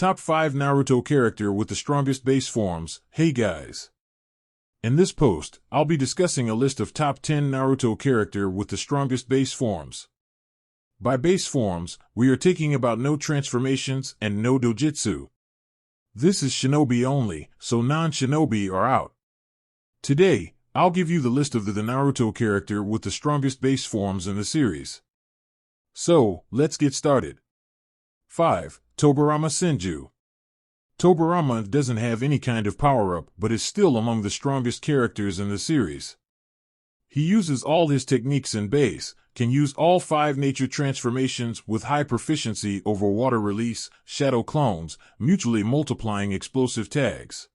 Top 5 Naruto character with the strongest base forms. Hey guys. In this post, I'll be discussing a list of top 10 Naruto character with the strongest base forms. By base forms, we are taking about no transformations and no dojutsu. This is shinobi only, so non-shinobi are out. Today, I'll give you the list of the Naruto character with the strongest base forms in the series. So, let's get started. 5. Tobirama Senju. Tobirama doesn't have any kind of power-up but is still among the strongest characters in the series. He uses all his techniques in base, can use all 5 nature transformations with high proficiency over water release, shadow clones, mutually multiplying explosive tags.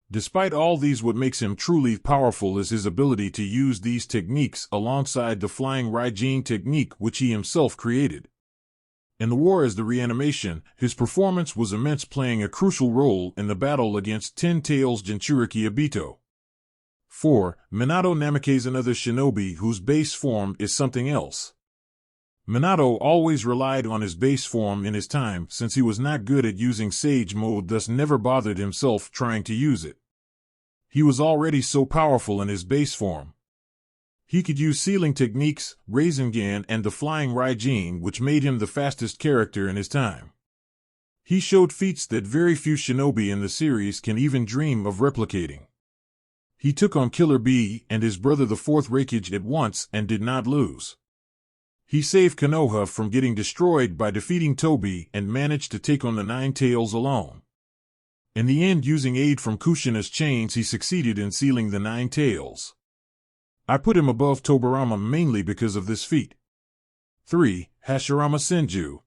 Despite all these, what makes him truly powerful is his ability to use these techniques alongside the flying Raijin technique which he himself created. In the war as the reanimation, his performance was immense, playing a crucial role in the battle against Ten Tails Jinchuriki Obito. 4. Minato Namikaze, another shinobi whose base form is something else. Minato always relied on his base form in his time since he was not good at using Sage Mode, thus never bothered himself trying to use it. He was already so powerful in his base form. He could use sealing techniques, Rasengan, and the flying Raijin, which made him the fastest character in his time. He showed feats that very few shinobi in the series can even dream of replicating. He took on Killer Bee and his brother the fourth Raikage at once and did not lose. He saved Konoha from getting destroyed by defeating Tobi and managed to take on the Nine Tails alone. In the end, using aid from Kushina's chains, he succeeded in sealing the Nine Tails. I put him above Tobirama mainly because of this feat. 3. Hashirama Senju.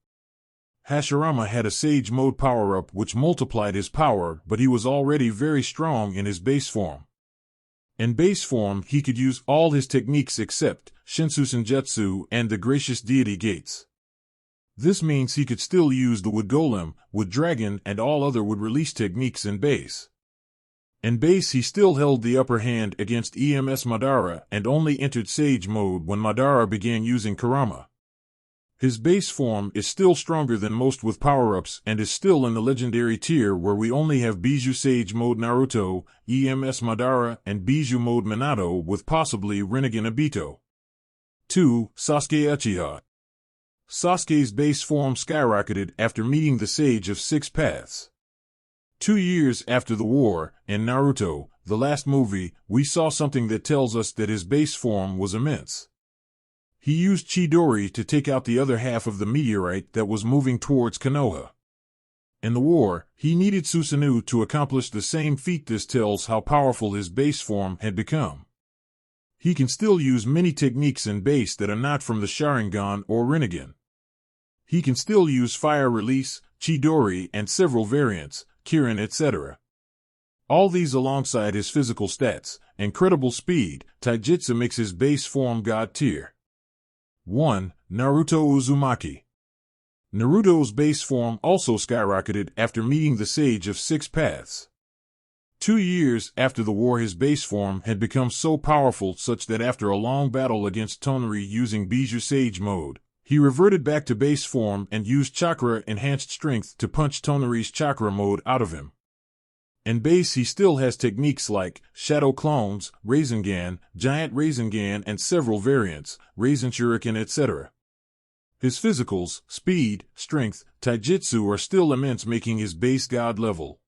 Hashirama had a Sage Mode power-up which multiplied his power, but he was already very strong in his base form. In base form, he could use all his techniques except Shinsu Senjutsu and the Gracious Deity Gates. This means he could still use the Wood Golem, Wood Dragon, and all other Wood Release techniques in base. In base, he still held the upper hand against EMS Madara and only entered Sage Mode when Madara began using Kurama. His base form is still stronger than most with power-ups and is still in the legendary tier where we only have Bijou Sage Mode Naruto, EMS Madara, and Bijou Mode Minato with possibly Rinnegan Obito. 2. Sasuke Uchiha. Sasuke's base form skyrocketed after meeting the Sage of Six Paths. 2 years after the war, in Naruto, the last movie, we saw something that tells us that his base form was immense. He used Chidori to take out the other half of the meteorite that was moving towards Konoha. In the war, he needed Susanoo to accomplish the same feat. This tells how powerful his base form had become. He can still use many techniques in base that are not from the Sharingan or Rinnegan. He can still use Fire Release, Chidori, and several variants, Kirin, etc. All these alongside his physical stats, incredible speed, taijutsu makes his base form god tier. 1. Naruto Uzumaki. Naruto's base form also skyrocketed after meeting the Sage of Six Paths. 2 years after the war, his base form had become so powerful such that after a long battle against Tonari using Bijou Sage Mode, he reverted back to base form and used chakra-enhanced strength to punch Tonari's chakra mode out of him. In base, he still has techniques like Shadow Clones, Rasengan, Giant Rasengan, and several variants, Rasenshuriken, etc. His physicals, speed, strength, taijutsu are still immense, making his base god level.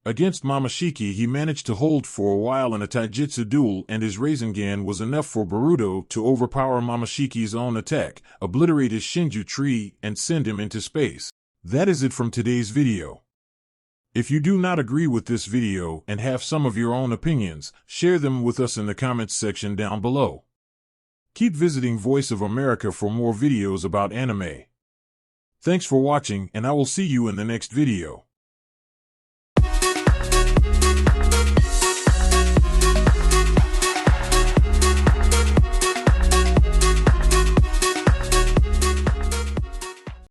Against Momoshiki, he managed to hold for a while in a taijutsu duel, and his Rasengan was enough for Boruto to overpower Momoshiki's own attack, obliterate his Shinju tree, and send him into space. That is it from today's video. If you do not agree with this video and have some of your own opinions, share them with us in the comments section down below. Keep visiting Voice of America for more videos about anime. Thanks for watching, and I will see you in the next video.